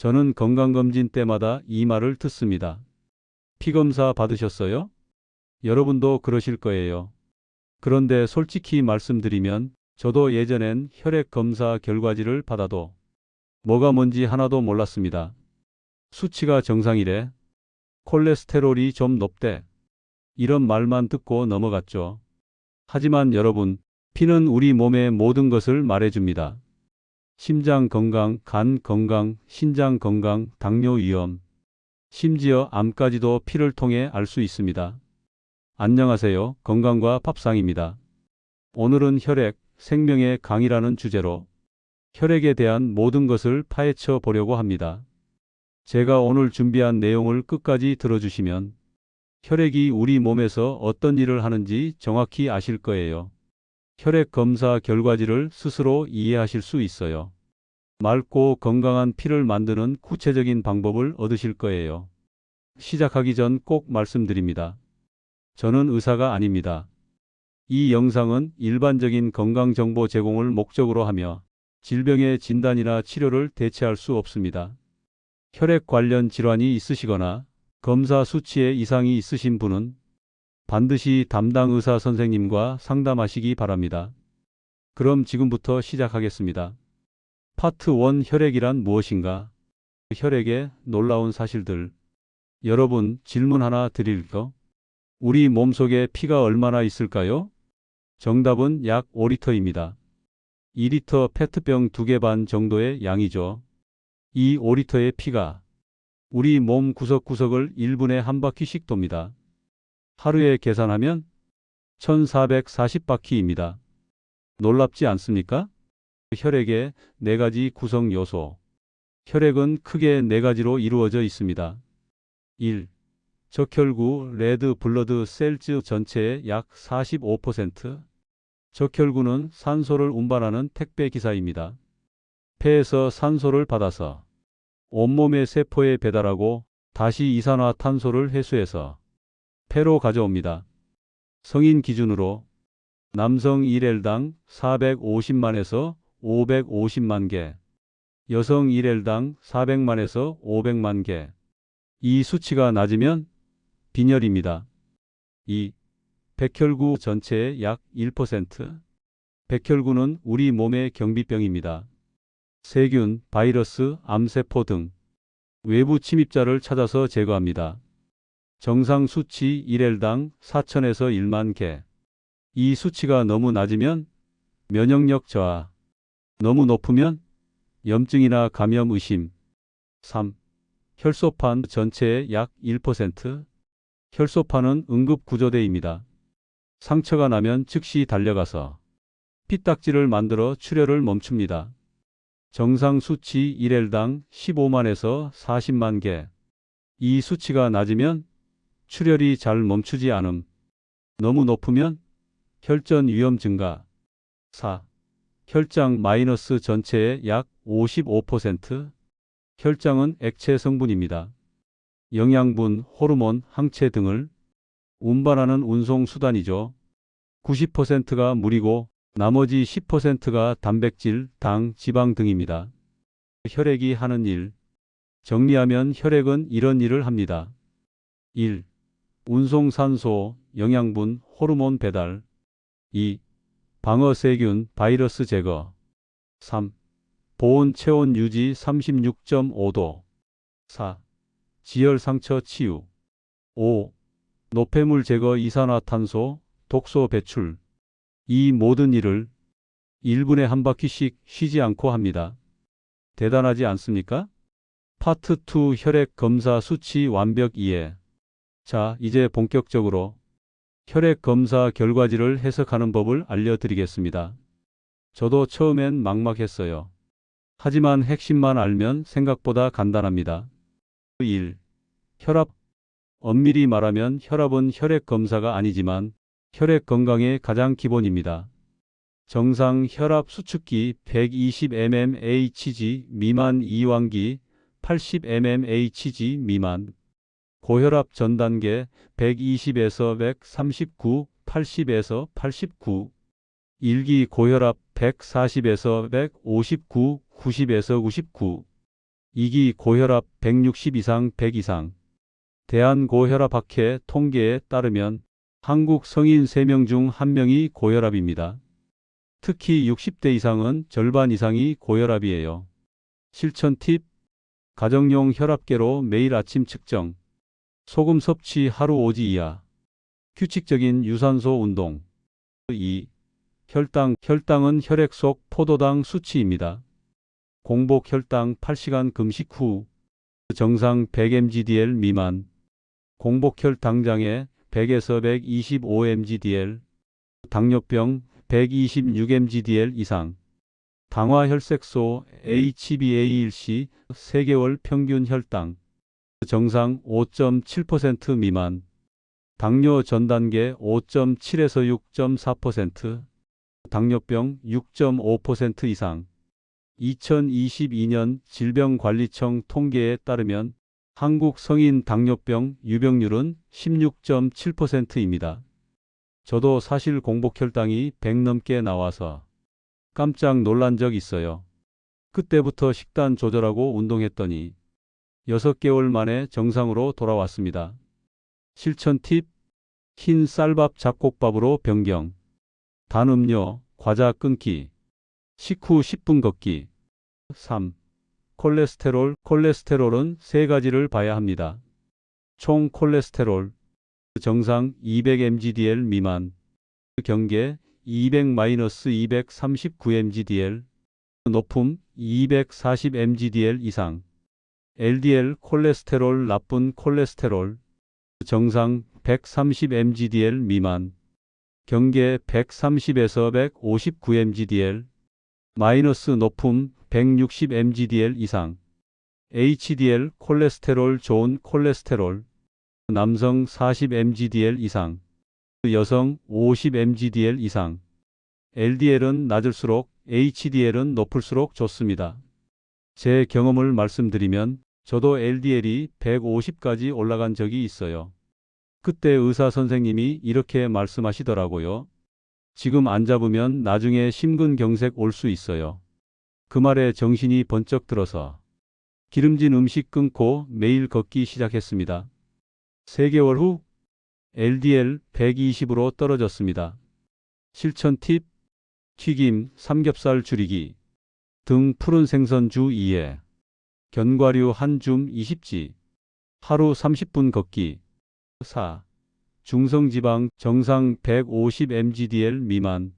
저는 건강검진 때마다 이 말을 듣습니다. 피검사 받으셨어요? 여러분도 그러실 거예요. 그런데 솔직히 말씀드리면 저도 예전엔 혈액 검사 결과지를 받아도 뭐가 뭔지 하나도 몰랐습니다. 수치가 정상이래. 콜레스테롤이 좀 높대. 이런 말만 듣고 넘어갔죠. 하지만 여러분, 피는 우리 몸의 모든 것을 말해줍니다. 심장 건강, 간 건강, 신장 건강, 당뇨 위험, 심지어 암까지도 피를 통해 알 수 있습니다. 안녕하세요. 건강과 밥상입니다. 오늘은 혈액, 생명의 강이라는 주제로 혈액에 대한 모든 것을 파헤쳐 보려고 합니다. 제가 오늘 준비한 내용을 끝까지 들어주시면 혈액이 우리 몸에서 어떤 일을 하는지 정확히 아실 거예요. 혈액 검사 결과지를 스스로 이해하실 수 있어요. 맑고 건강한 피를 만드는 구체적인 방법을 얻으실 거예요. 시작하기 전 꼭 말씀드립니다. 저는 의사가 아닙니다. 이 영상은 일반적인 건강정보 제공을 목적으로 하며 질병의 진단이나 치료를 대체할 수 없습니다. 혈액 관련 질환이 있으시거나 검사 수치에 이상이 있으신 분은 반드시 담당 의사 선생님과 상담하시기 바랍니다. 그럼 지금부터 시작하겠습니다. 파트 1 혈액이란 무엇인가? 혈액의 놀라운 사실들. 여러분, 질문 하나 드릴까? 우리 몸속에 피가 얼마나 있을까요? 정답은 약 5리터입니다. 2리터 페트병 2개 반 정도의 양이죠. 이 5리터의 피가 우리 몸 구석구석을 1분에 한 바퀴씩 돕니다. 하루에 계산하면 1440바퀴입니다. 놀랍지 않습니까? 혈액의 4가지 구성 요소. 혈액은 크게 4가지로 이루어져 있습니다. 1. 적혈구 레드 블러드 셀즈 전체의 약 45%. 적혈구는 산소를 운반하는 택배 기사입니다. 폐에서 산소를 받아서 온몸의 세포에 배달하고 다시 이산화탄소를 회수해서 폐로 가져옵니다. 성인 기준으로 남성 1L당 450만에서 550만 개, 여성 1L당 400만에서 500만 개. 이 수치가 낮으면 빈혈입니다. 2. 백혈구 전체의 약 1%. 백혈구는 우리 몸의 경비병입니다. 세균, 바이러스, 암세포 등 외부 침입자를 찾아서 제거합니다. 정상 수치 1L당 4천에서 1만 개. 이 수치가 너무 낮으면 면역력 저하, 너무 높으면 염증이나 감염 의심. 3. 혈소판 전체의 약 1%. 혈소판은 응급구조대입니다. 상처가 나면 즉시 달려가서 피딱지를 만들어 출혈을 멈춥니다. 정상 수치 1L당 15만에서 40만 개. 이 수치가 낮으면 출혈이 잘 멈추지 않음. 너무 높으면 혈전 위험 증가. 4. 혈장 마이너스 전체의 약 55%. 혈장은 액체 성분입니다. 영양분, 호르몬, 항체 등을 운반하는 운송수단이죠. 90%가 물이고 나머지 10%가 단백질, 당, 지방 등입니다. 혈액이 하는 일. 정리하면 혈액은 이런 일을 합니다. 1. 운송산소, 영양분, 호르몬 배달. 2. 방어세균, 바이러스 제거. 3. 보온 체온 유지 36.5도. 4. 지혈 상처 치유. 5. 노폐물 제거 이산화탄소, 독소 배출. 이 모든 일을 1분에 한 바퀴씩 쉬지 않고 합니다. 대단하지 않습니까? 파트 2 혈액 검사 수치 완벽 이해. 자, 이제 본격적으로 혈액 검사 결과지를 해석하는 법을 알려드리겠습니다. 저도 처음엔 막막했어요. 하지만 핵심만 알면 생각보다 간단합니다. 1. 혈압. 엄밀히 말하면 혈압은 혈액 검사가 아니지만 혈액 건강의 가장 기본입니다. 정상 혈압 수축기 120mmHg 미만, 이완기 80mmHg 미만. 고혈압 전 단계 120에서 139, 80에서 89. 1기 고혈압 140에서 159, 90에서 99. 2기 고혈압 160 이상 100 이상. 대한고혈압학회 통계에 따르면 한국 성인 3명 중 1명이 고혈압입니다. 특히 60대 이상은 절반 이상이 고혈압이에요. 실천 팁. 가정용 혈압계로 매일 아침 측정. 소금 섭취 하루 5지 이하. 규칙적인 유산소 운동. 2. 혈당. 혈당은 혈액 속 포도당 수치입니다. 공복 혈당 8시간 금식 후. 정상 100mgdl 미만. 공복 혈당장애 100에서 125mgdl. 당뇨병 126mgdl 이상. 당화 혈색소 HbA1c 3개월 평균 혈당. 정상 5.7% 미만. 당뇨 전 단계 5.7에서 6.4%. 당뇨병 6.5% 이상. 2022년 질병관리청 통계에 따르면 한국 성인 당뇨병 유병률은 16.7%입니다. 저도 사실 공복 혈당이 100 넘게 나와서 깜짝 놀란 적 있어요. 그때부터 식단 조절하고 운동했더니 6개월 만에 정상으로 돌아왔습니다. 실천 팁. 흰 쌀밥 잡곡밥으로 변경. 단 음료, 과자 끊기. 식후 10분 걷기. 3. 콜레스테롤. 콜레스테롤은 3가지를 봐야 합니다. 총 콜레스테롤. 정상 200mgdl 미만. 경계 200-239mgdl. 높음 240mgdl 이상. LDL 콜레스테롤. 나쁜 콜레스테롤. 정상 130mgdl 미만. 경계 130에서 159mgdl. 마이너스 높음 160mgdl 이상. HDL 콜레스테롤. 좋은 콜레스테롤. 남성 40mgdl 이상. 여성 50mgdl 이상. LDL은 낮을수록 HDL은 높을수록 좋습니다. 제 경험을 말씀드리면 저도 LDL이 150까지 올라간 적이 있어요. 그때 의사 선생님이 이렇게 말씀하시더라고요. 지금 안 잡으면 나중에 심근경색 올 수 있어요. 그 말에 정신이 번쩍 들어서 기름진 음식 끊고 매일 걷기 시작했습니다. 3개월 후 LDL 120으로 떨어졌습니다. 실천 팁. 튀김, 삼겹살 줄이기. 등 푸른 생선 주 2회. 견과류 한 줌 20지. 하루 30분 걷기. 4. 중성지방. 정상 150mgdl 미만.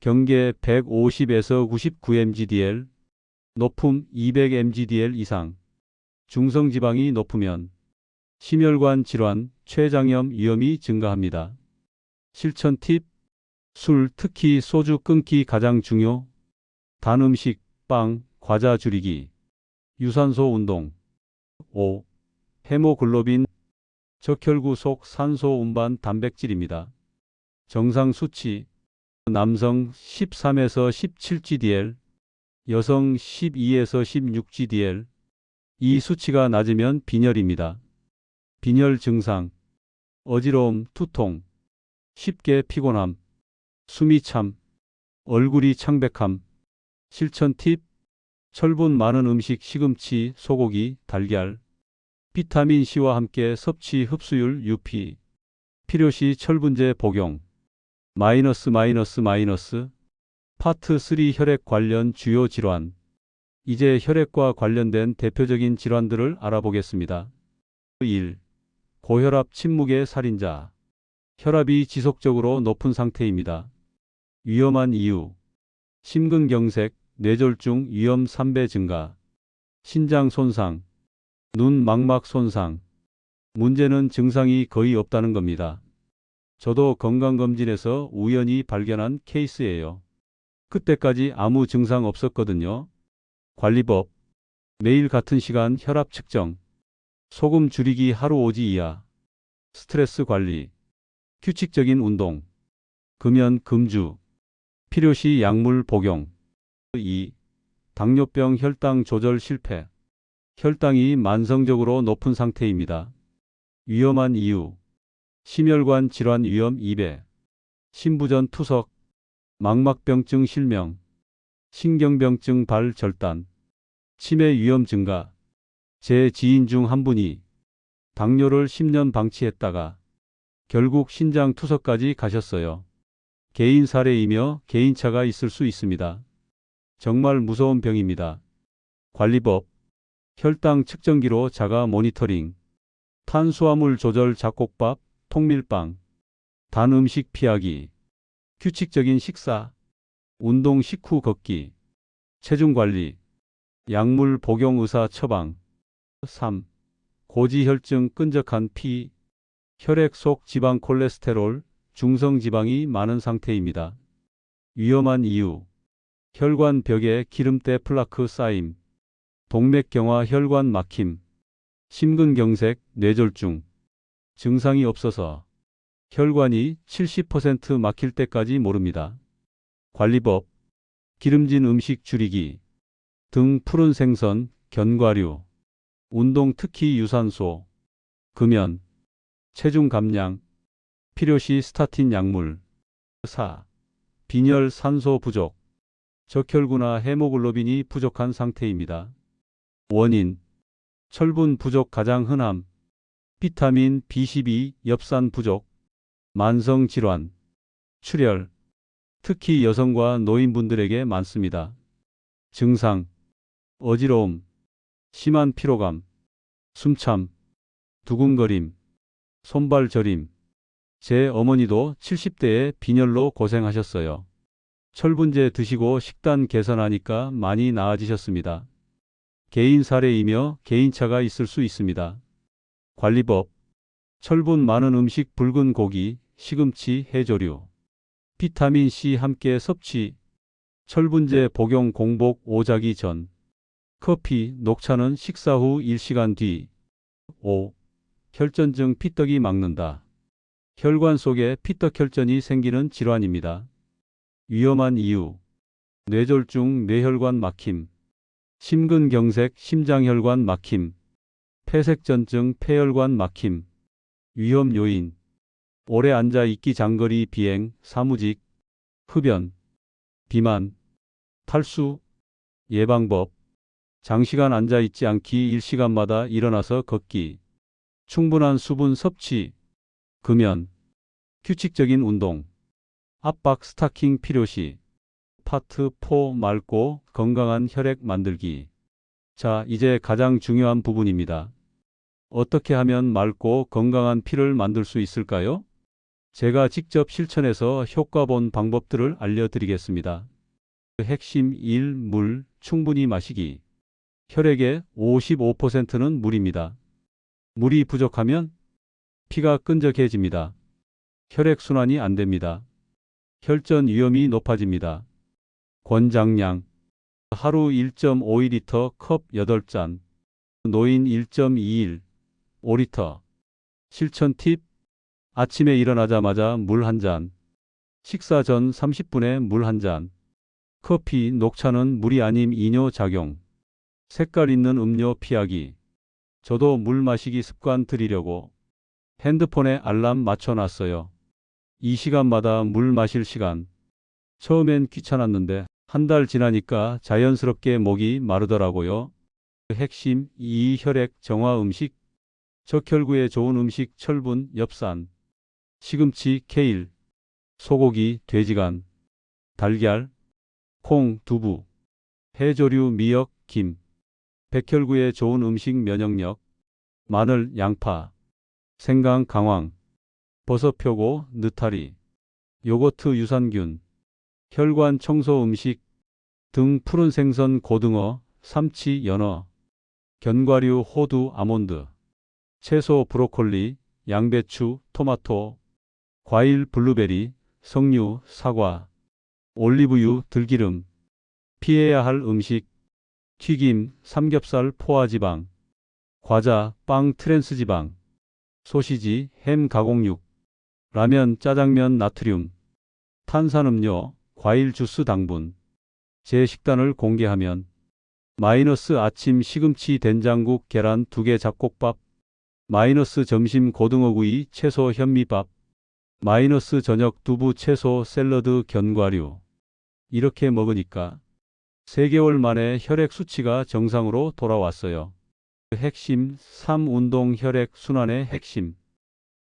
경계 150에서 99mgdl. 높음 200mgdl 이상. 중성지방이 높으면 심혈관 질환, 췌장염 위험이 증가합니다. 실천 팁. 술, 특히 소주 끊기 가장 중요. 단 음식, 빵, 과자 줄이기. 유산소 운동. 5. 헤모글로빈. 적혈구 속 산소 운반 단백질입니다. 정상 수치. 남성 13에서 17gdl. 여성 12에서 16gdl. 이 수치가 낮으면 빈혈입니다. 빈혈 증상. 어지러움, 두통. 쉽게 피곤함. 숨이 참. 얼굴이 창백함. 실천 팁. 철분 많은 음식 시금치, 소고기, 달걀. 비타민C와 함께 섭취 흡수율 UP. 필요시 철분제 복용. 파트 3 혈액 관련 주요 질환. 이제 혈액과 관련된 대표적인 질환들을 알아보겠습니다. 1. 고혈압 침묵의 살인자. 혈압이 지속적으로 높은 상태입니다. 위험한 이유. 심근경색, 뇌졸중 위험 3배 증가. 신장 손상, 눈 망막 손상. 문제는 증상이 거의 없다는 겁니다. 저도 건강검진에서 우연히 발견한 케이스예요. 그때까지 아무 증상 없었거든요. 관리법. 매일 같은 시간 혈압 측정. 소금 줄이기 하루 5지 이하. 스트레스 관리. 규칙적인 운동. 금연 금주. 필요시 약물 복용. 2. 당뇨병 혈당 조절 실패. 혈당이 만성적으로 높은 상태입니다. 위험한 이유. 심혈관 질환 위험 2배. 심부전 투석. 망막병증 실명. 신경병증 발 절단. 치매 위험 증가. 제 지인 중 한 분이 당뇨를 10년 방치했다가 결국 신장투석까지 가셨어요. 개인 사례이며 개인차가 있을 수 있습니다. 정말 무서운 병입니다. 관리법, 혈당 측정기로 자가 모니터링, 탄수화물 조절 잡곡밥, 통밀빵, 단 음식 피하기, 규칙적인 식사, 운동 식후 걷기, 체중 관리, 약물 복용 의사 처방. 3. 고지혈증 끈적한 피, 혈액 속 지방 콜레스테롤, 중성 지방이 많은 상태입니다. 위험한 이유, 혈관 벽에 기름때 플라크 쌓임, 동맥경화 혈관 막힘, 심근경색, 뇌졸중, 증상이 없어서 혈관이 70% 막힐 때까지 모릅니다. 관리법, 기름진 음식 줄이기, 등 푸른 생선, 견과류, 운동 특히 유산소, 금연, 체중 감량, 필요시 스타틴 약물. 4. 빈혈 산소 부족, 적혈구나 헤모글로빈이 부족한 상태입니다. 원인, 철분 부족 가장 흔함, 비타민 B12, 엽산 부족, 만성 질환, 출혈, 특히 여성과 노인분들에게 많습니다. 증상, 어지러움, 심한 피로감, 숨참, 두근거림, 손발 저림. 제 어머니도 70대에 빈혈로 고생하셨어요. 철분제 드시고 식단 개선하니까 많이 나아지셨습니다. 개인 사례이며 개인차가 있을 수 있습니다. 관리법, 철분 많은 음식 붉은 고기, 시금치, 해조류, 비타민C 함께 섭취, 철분제 복용 공복 오자기 전, 커피, 녹차는 식사 후 1시간 뒤. 5. 혈전증 피떡이 막는다. 혈관 속에 피떡 혈전이 생기는 질환입니다. 위험한 이유, 뇌졸중, 뇌혈관 막힘, 심근경색, 심장혈관 막힘, 폐색전증, 폐혈관 막힘. 위험 요인, 오래 앉아 있기, 장거리 비행, 사무직, 흡연, 비만, 탈수. 예방법, 장시간 앉아 있지 않기, 1시간마다 일어나서 걷기, 충분한 수분 섭취, 금연, 규칙적인 운동, 압박 스타킹 필요시. 파트 4 맑고 건강한 혈액 만들기. 자, 이제 가장 중요한 부분입니다. 어떻게 하면 맑고 건강한 피를 만들 수 있을까요? 제가 직접 실천해서 효과 본 방법들을 알려드리겠습니다. 핵심 1. 물 충분히 마시기. 혈액의 55%는 물입니다. 물이 부족하면 피가 끈적해집니다. 혈액순환이 안 됩니다. 혈전 위험이 높아집니다. 권장량, 하루 1.5리터 컵 8잔, 노인 1.21, 5리터. 실천 팁, 아침에 일어나자마자 물 한 잔, 식사 전 30분에 물 한 잔. 커피, 녹차는 물이 아님 이뇨 작용. 색깔 있는 음료 피하기. 저도 물 마시기 습관 들이려고 핸드폰에 알람 맞춰놨어요. 이 시간마다 물 마실 시간. 처음엔 귀찮았는데 한 달 지나니까 자연스럽게 목이 마르더라고요. 핵심 2. 혈액 정화 음식. 적혈구에 좋은 음식 철분, 엽산, 시금치, 케일, 소고기, 돼지간, 달걀, 콩, 두부, 해조류, 미역, 김. 백혈구에 좋은 음식 면역력, 마늘, 양파, 생강, 강황, 버섯, 표고, 느타리, 요거트, 유산균, 혈관 청소 음식 등 푸른 생선, 고등어, 삼치, 연어, 견과류, 호두, 아몬드, 채소, 브로콜리, 양배추, 토마토, 과일, 블루베리, 석류, 사과, 올리브유, 들기름. 피해야 할 음식, 튀김, 삼겹살, 포화지방, 과자, 빵, 트랜스지방, 소시지, 햄, 가공육, 라면, 짜장면, 나트륨, 탄산음료, 과일 주스, 당분. 제 식단을 공개하면 마이너스 아침 시금치 된장국 계란 2개 잡곡밥, 마이너스 점심 고등어구이 채소 현미밥, 마이너스 저녁 두부 채소 샐러드 견과류. 이렇게 먹으니까 3개월 만에 혈액 수치가 정상으로 돌아왔어요. 핵심 3. 운동 혈액 순환의 핵심.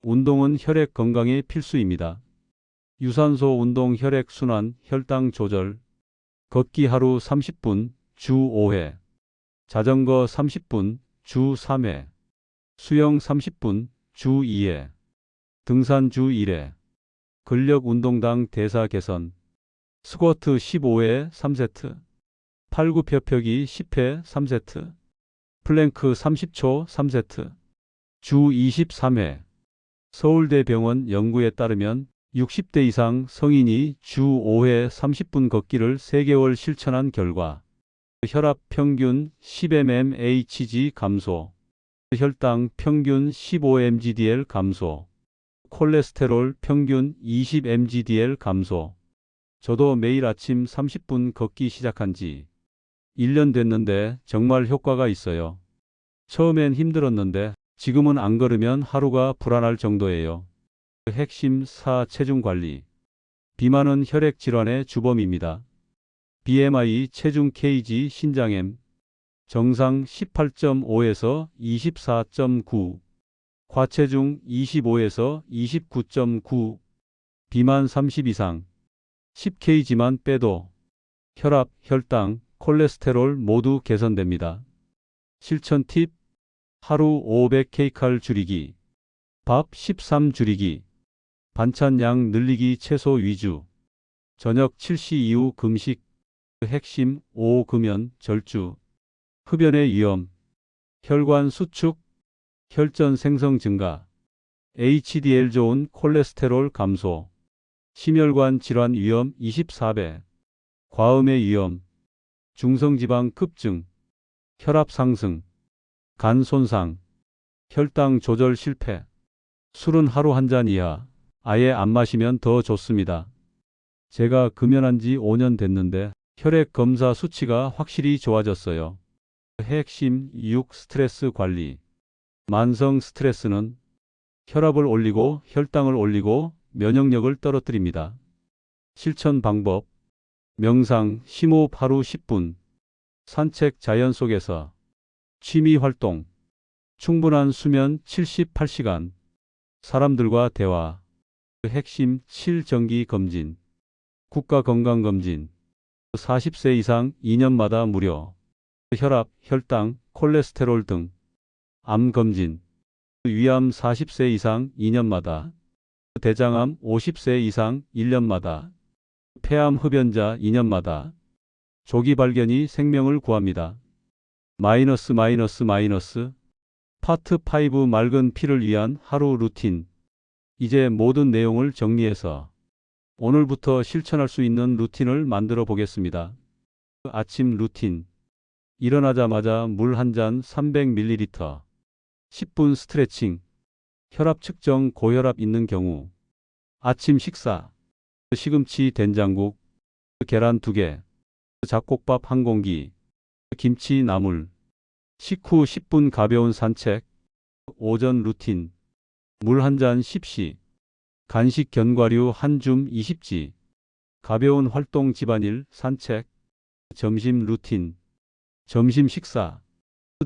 운동은 혈액 건강에 필수입니다. 유산소 운동 혈액 순환, 혈당 조절. 걷기 하루 30분, 주 5회. 자전거 30분, 주 3회. 수영 30분, 주 2회. 등산 주 1회. 근력 운동당 대사 개선. 스쿼트 15회 3세트. 팔굽혀펴기 10회 3세트. 플랭크 30초 3세트. 주 23회. 서울대병원 연구에 따르면 60대 이상 성인이 주 5회 30분 걷기를 3개월 실천한 결과 혈압 평균 10mmHg 감소, 혈당 평균 15mgdl 감소, 콜레스테롤 평균 20mgdl 감소. 저도 매일 아침 30분 걷기 시작한 지 1년 됐는데 정말 효과가 있어요. 처음엔 힘들었는데 지금은 안 걸으면 하루가 불안할 정도예요. 핵심 4. 체중 관리. 비만은 혈액 질환의 주범입니다. BMI, 체중 kg, 신장M. 정상 18.5에서 24.9. 과체중 25에서 29.9. 비만 30 이상. 10kg만 빼도 혈압, 혈당, 콜레스테롤 모두 개선됩니다. 실천 팁. 하루 500kcal 줄이기. 밥 13 줄이기. 반찬 양 늘리기 채소 위주. 저녁 7시 이후 금식. 핵심 5. 금연, 절주. 흡연의 위험. 혈관 수축, 혈전 생성 증가. HDL 좋은 콜레스테롤 감소. 심혈관 질환 위험 24배. 과음의 위험. 중성지방 급증. 혈압 상승. 간 손상. 혈당 조절 실패. 술은 하루 한 잔 이하. 아예 안 마시면 더 좋습니다. 제가 금연한 지 5년 됐는데 혈액 검사 수치가 확실히 좋아졌어요. 핵심 6. 스트레스 관리. 만성 스트레스는 혈압을 올리고 혈당을 올리고 면역력을 떨어뜨립니다. 실천 방법. 명상, 심호흡 하루 10분. 산책 자연 속에서. 취미 활동. 충분한 수면 78시간. 사람들과 대화. 핵심 7. 정기 검진. 국가건강검진. 40세 이상 2년마다 무료. 혈압, 혈당, 콜레스테롤 등. 암검진. 위암 40세 이상 2년마다. 대장암 50세 이상 1년마다. 폐암 흡연자 2년마다. 조기 발견이 생명을 구합니다. 파트 5. 맑은 피를 위한 하루 루틴. 이제 모든 내용을 정리해서 오늘부터 실천할 수 있는 루틴을 만들어 보겠습니다. 아침 루틴. 일어나자마자 물 한 잔 300ml. 10분 스트레칭. 혈압 측정 고혈압 있는 경우. 아침 식사. 시금치 된장국. 계란 2개. 잡곡밥 1공기. 김치 나물. 식후 10분 가벼운 산책. 오전 루틴. 물 한 잔 10시. 간식 견과류 한 줌 20지. 가벼운 활동 집안일 산책. 점심 루틴. 점심 식사.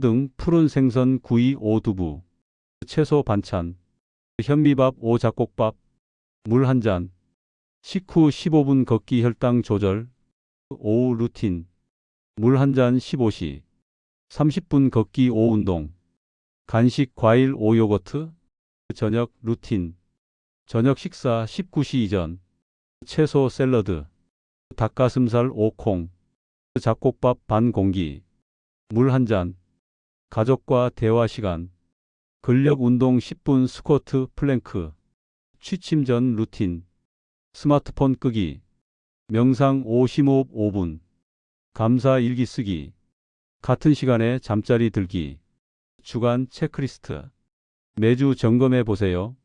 등 푸른 생선 구이 5두부. 채소 반찬. 현미밥 5 잡곡밥. 물 한 잔. 식후 15분 걷기 혈당 조절. 오후 루틴. 물 한 잔 15시. 30분 걷기 5 운동. 간식 과일 5 요거트. 저녁 루틴. 저녁 식사 19시 이전. 채소 샐러드. 닭가슴살 5콩. 잡곡밥 반 공기. 물 한 잔. 가족과 대화 시간. 근력 운동 10분 스쿼트 플랭크. 취침 전 루틴. 스마트폰 끄기. 명상 5 심호흡 5분. 감사 일기 쓰기. 같은 시간에 잠자리 들기. 주간 체크리스트. 매주 점검해 보세요.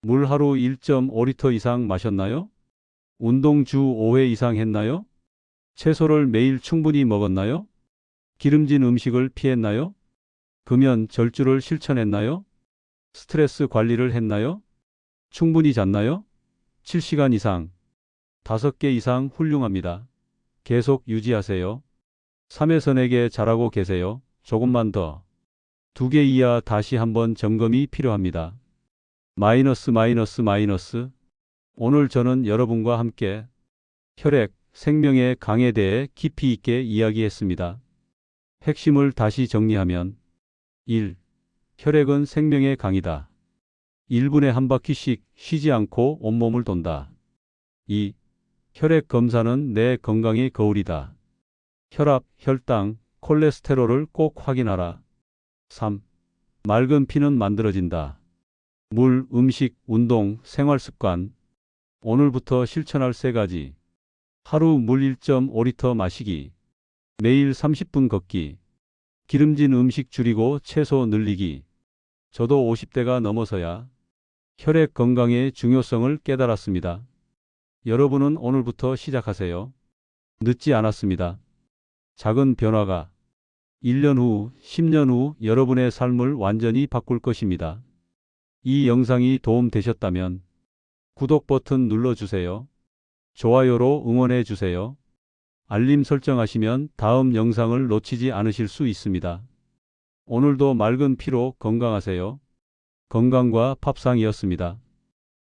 물 하루 1.5리터 이상 마셨나요? 운동 주 5회 이상 했나요? 채소를 매일 충분히 먹었나요? 기름진 음식을 피했나요? 금연, 절주를 실천했나요? 스트레스 관리를 했나요? 충분히 잤나요? 7시간 이상. 5개 이상 훌륭합니다. 계속 유지하세요. 3에서 4개 잘하고 계세요. 조금만 더. 2개 이하 다시 한번 점검이 필요합니다. 마이너스 마이너스 마이너스. 오늘 저는 여러분과 함께 혈액, 생명의 강에 대해 깊이 있게 이야기했습니다. 핵심을 다시 정리하면 1. 혈액은 생명의 강이다. 1분에 한 바퀴씩 쉬지 않고 온몸을 돈다. 2. 혈액 검사는 내 건강의 거울이다. 혈압, 혈당, 콜레스테롤을 꼭 확인하라. 3. 맑은 피는 만들어진다. 물, 음식, 운동, 생활습관. 오늘부터 실천할 3가지. 하루 물 1.5리터 마시기. 매일 30분 걷기. 기름진 음식 줄이고 채소 늘리기. 저도 50대가 넘어서야 혈액 건강의 중요성을 깨달았습니다. 여러분은 오늘부터 시작하세요. 늦지 않았습니다. 작은 변화가 1년 후, 10년 후 여러분의 삶을 완전히 바꿀 것입니다. 이 영상이 도움 되셨다면 구독 버튼 눌러주세요. 좋아요로 응원해 주세요. 알림 설정하시면 다음 영상을 놓치지 않으실 수 있습니다. 오늘도 맑은 피로 건강하세요. 건강과 팝상이었습니다.